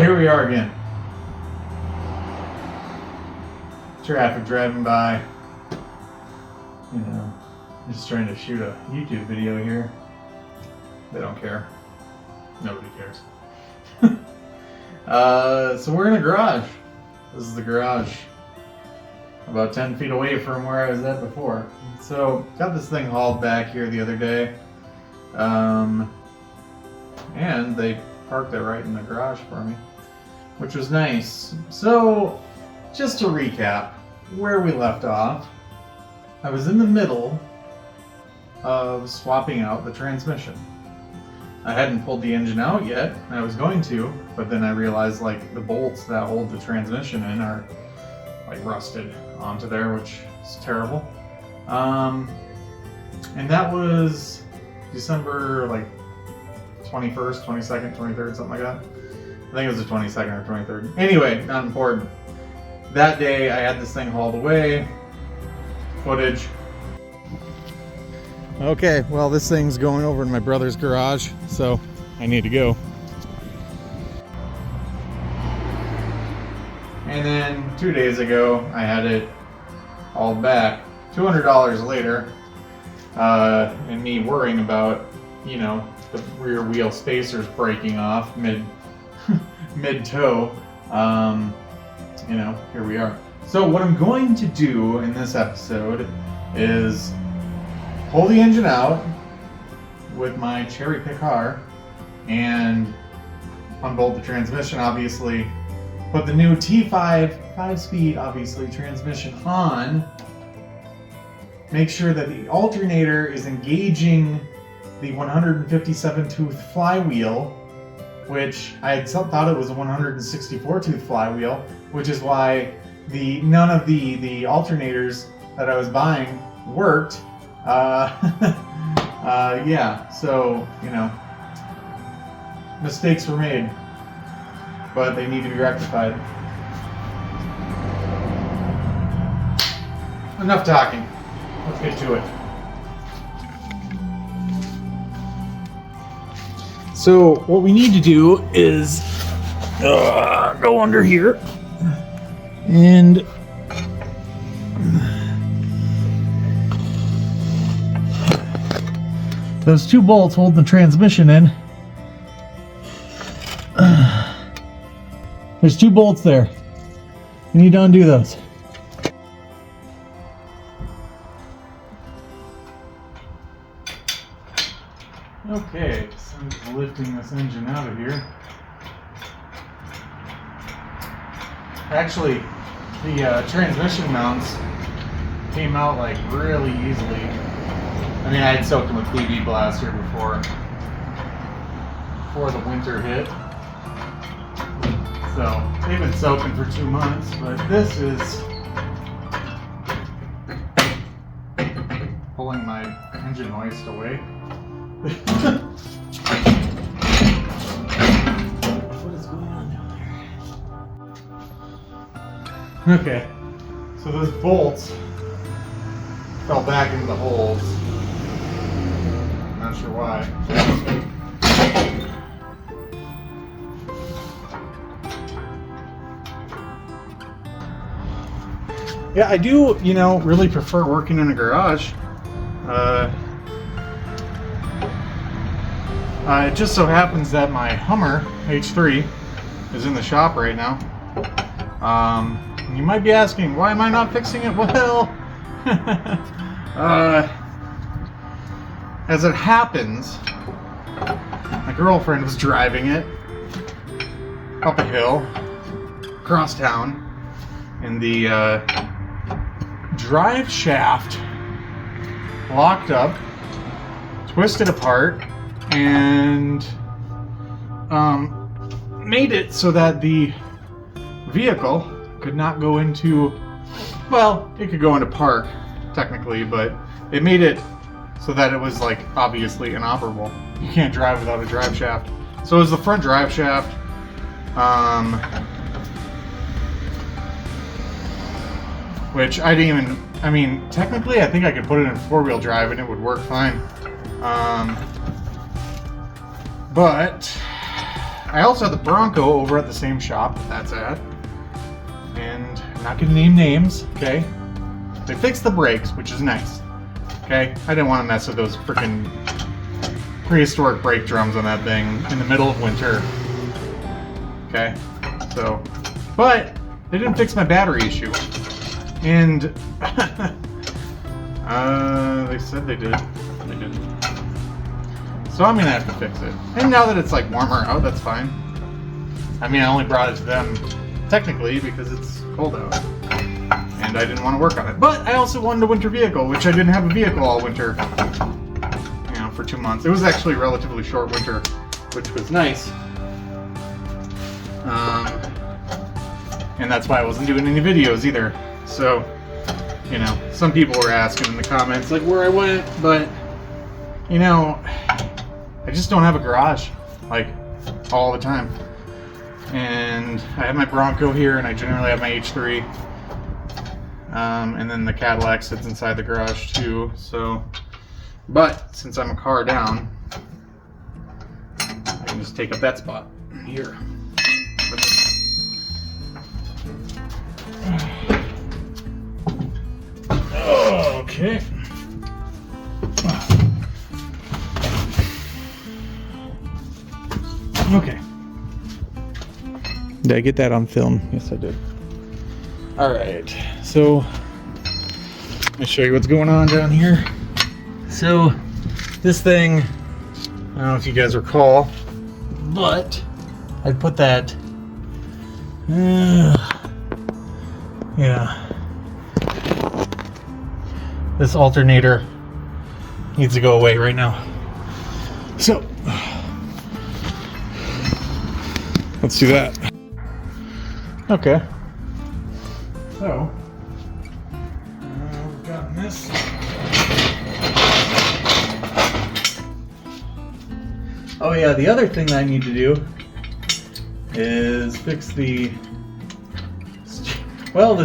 here we are again. Traffic driving by. You know, just trying to shoot a YouTube video here. They don't care. Nobody cares. So we're in a garage. This is the garage. About 10 feet away from where I was at before. So, got this thing hauled back here the other day. And they parked it right in the garage for me, which was nice. So, just to recap where we left off, I was in the middle of swapping out the transmission. I hadn't pulled the engine out yet. I was going to, but then I realized like the bolts that hold the transmission in are like rusted onto there, which is terrible. And that was December like 21st, 22nd, 23rd, something like that. I think it was the 22nd or 23rd. Anyway, not important. That day I had this thing hauled away. Footage. Okay, well this thing's going over in my brother's garage, so I need to go. And then 2 days ago, I had it hauled back. $200 later, and me worrying about, you know, the rear wheel spacers breaking off mid-tow. You know, here we are. So what I'm going to do in this episode is pull the engine out with my cherry picker and unbolt the transmission, obviously. Put the new T5 5-speed, obviously, transmission on. Make sure that the alternator is engaging the 157 tooth flywheel, which I had thought it was a 164 tooth flywheel, which is why none of the alternators that I was buying worked. Yeah, so, you know, mistakes were made, but they need to be rectified. Enough talking. Let's get to it. So what we need to do is go under here and those two bolts holding the transmission in. There's two bolts there. You need to undo those. Okay, so I'm lifting this engine out of here. Actually, the transmission mounts came out like really easily. I mean, I had soaked them with BB Blaster before the winter hit. So, they've been soaking for 2 months, but this is pulling my engine hoist away. What is going on down there? Okay, so those bolts fell back into the holes. I'm not sure why. Yeah, I do, you know, really prefer working in a garage. It just so happens that my Hummer H3 is in the shop right now. You might be asking, why am I not fixing it? Well, as it happens, my girlfriend was driving it up a hill, across town, and the drive shaft locked up, twisted apart, and made it so that the vehicle could not go into, well, it could go into park technically, but it made it so that it was like obviously inoperable. You can't drive without a drive shaft. So it was the front drive shaft. Which I didn't even, I mean, technically I think I could put it in 4-wheel drive and it would work fine. But I also have the Bronco over at the same shop that's at. And I'm not gonna name names, okay? They fixed the brakes, which is nice. Okay? I didn't want to mess with those freaking prehistoric brake drums on that thing in the middle of winter. Okay? So, but they didn't fix my battery issue. And they said they did. They didn't. So I'm gonna have to fix it. And now that it's like warmer out, that's fine. I mean, I only brought it to them technically because it's cold out. And I didn't want to work on it. But I also wanted a winter vehicle, which I didn't have a vehicle all winter. You know, for 2 months. It was actually a relatively short winter, which was nice. And that's why I wasn't doing any videos either. So, you know, some people were asking in the comments like where I went, but you know, I just don't have a garage like all the time. And I have my Bronco here, and I generally have my H3. And then the Cadillac sits inside the garage too. So, but since I'm a car down, I can just take up that spot here. Okay. Okay. Did I get that on film? Yes, I did. All right. So, let me show you what's going on down here. So, this thing, I don't know if you guys recall, but I put that. Yeah. This alternator needs to go away right now. So, let's do that. Okay. So, we've gotten this. Oh yeah, the other thing that I need to do is fix the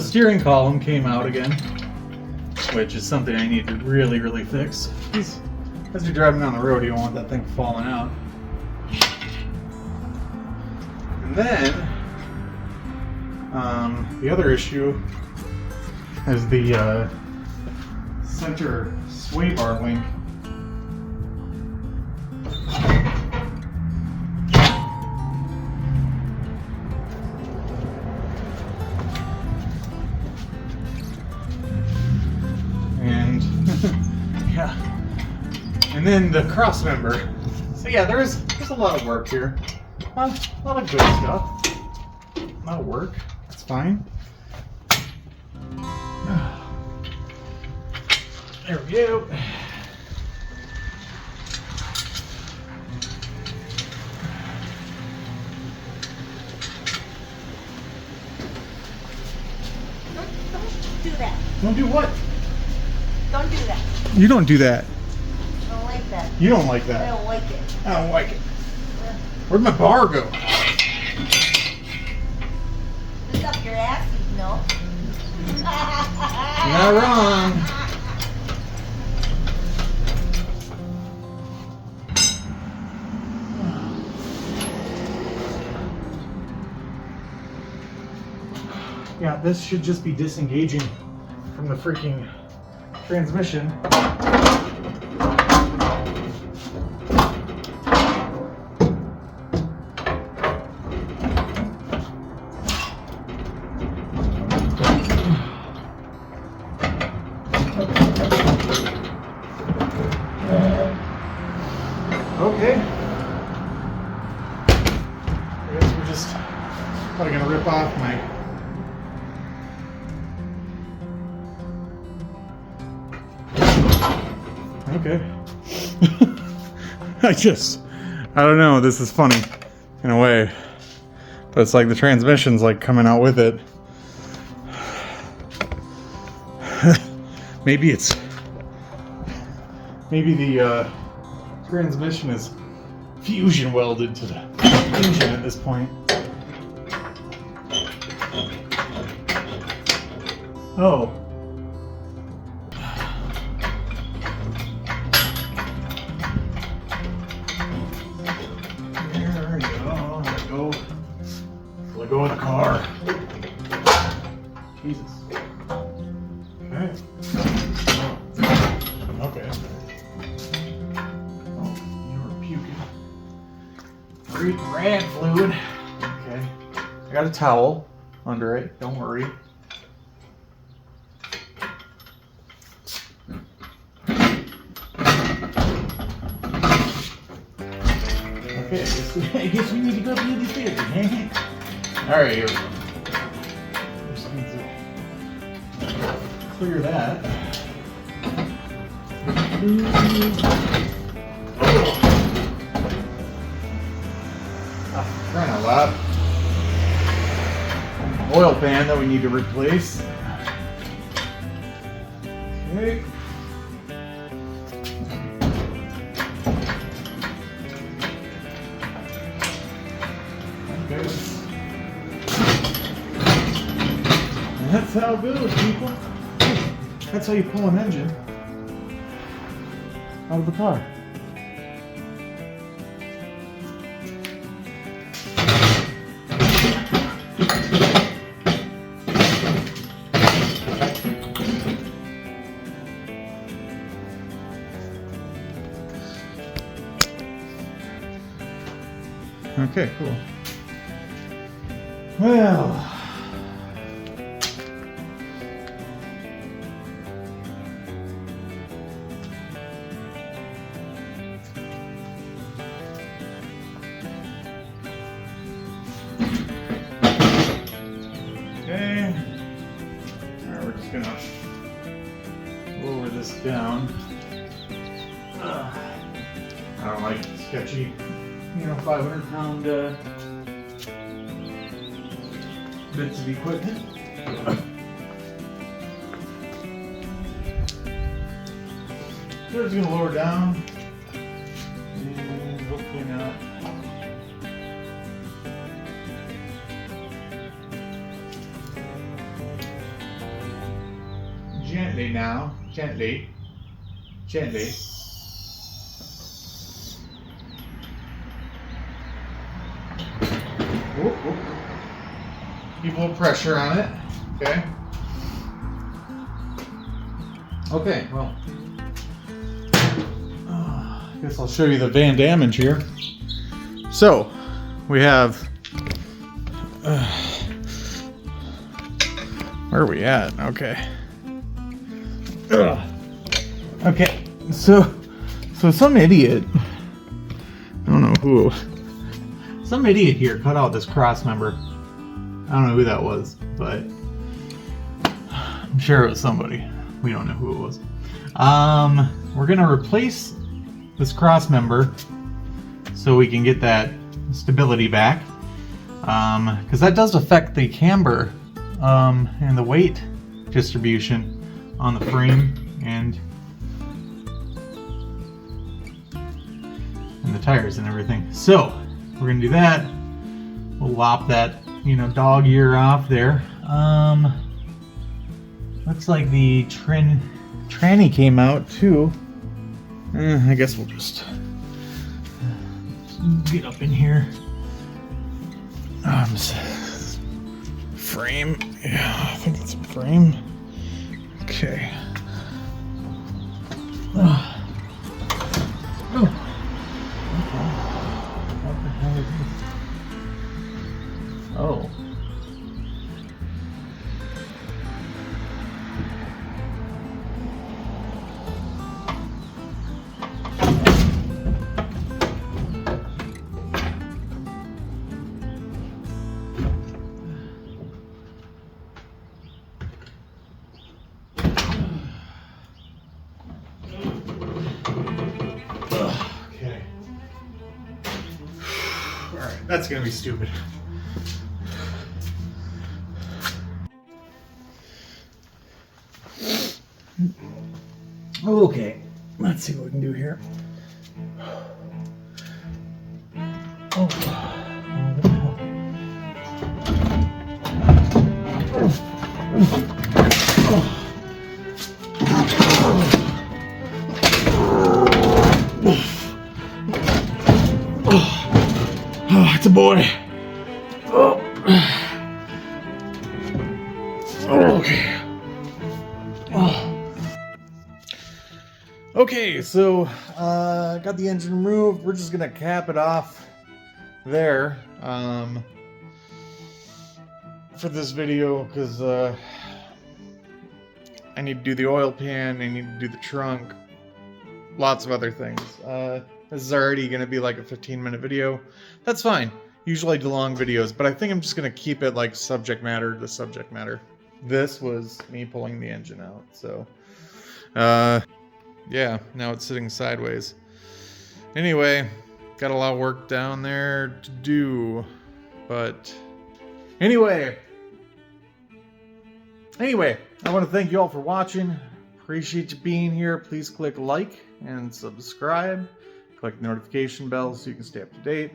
steering column came out again, which is something I need to really fix. As you're driving down the road, you don't want that thing falling out. And then the other issue is the center sway bar link. And yeah, and then the cross member. So yeah, there's a lot of work here. A lot of good stuff. A lot of work. That's fine. There we go. Don't do that. Don't do what? Don't do that. You don't do that. I don't like that. You don't like I that. don't like it. I don't like it. Where'd my bar go? It's up your ass, you know. You're not wrong. Yeah, this should just be disengaging from the freaking transmission. Okay. I guess we're just probably gonna rip off my okay. I don't know, this is funny in a way. But it's like the transmission's like coming out with it. Maybe the transmission is fusion welded to the engine at this point. Oh. There we go. to go in the car. Jesus. Okay. Okay. Oh, you were puking. Rat fluid. Okay. I got a towel under it. Don't worry. Okay, I guess we need to go beauty therapy. Alright, here we go. Just need to clear that. Crying out loud. Oil pan that we need to replace. Okay. Okay. And that's how it goes, people. That's how you pull an engine out of the car. Okay, cool. Well, okay. Alright, we're just gonna lower this down. I don't like sketchy, 500-pound bits of equipment. So we're just gonna lower down and hopefully not. Gently now, gently. Whoop, whoop. Keep a little pressure on it. Okay. Okay, well. I guess I'll show you the Van Damage here. So, we have. Where are we at? Okay. Okay, so some idiot. I don't know who. Some idiot here cut out this cross member. I don't know who that was, but I'm sure it was somebody. We don't know who it was. We're gonna replace this cross member so we can get that stability back, because that does affect the camber and the weight distribution on the frame and the tires and everything. So we're gonna do that. We'll lop that, dog ear off there. Looks like the tranny came out too. I guess we'll just get up in here. Frame. Yeah, I think it's a frame. Okay. Oh. Okay. What the hell is this? Oh. Okay. Alright, that's gonna be stupid. Okay, let's see what we can do here. Oh. Oh, it's a boy. Oh. Okay. Oh. Okay, so got the engine removed. We're just gonna cap it off there for this video because I need to do the oil pan, I need to do the trunk, lots of other things. This is already gonna be like a 15-minute video. That's fine. Usually I do long videos, but I think I'm just gonna keep it like subject matter to subject matter. This was me pulling the engine out, so yeah, now it's sitting sideways. Anyway, got a lot of work down there to do, but anyway, I want to thank you all for watching. Appreciate you being here. Please click like and subscribe. Click the notification bell so you can stay up to date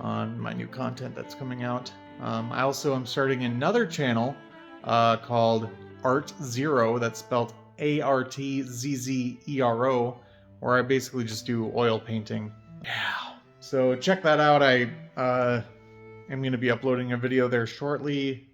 on my new content that's coming out. I also am starting another channel called Art Zero. That's spelled ARTZZERO, where I basically just do oil painting. Yeah. So check that out. I am going to be uploading a video there shortly.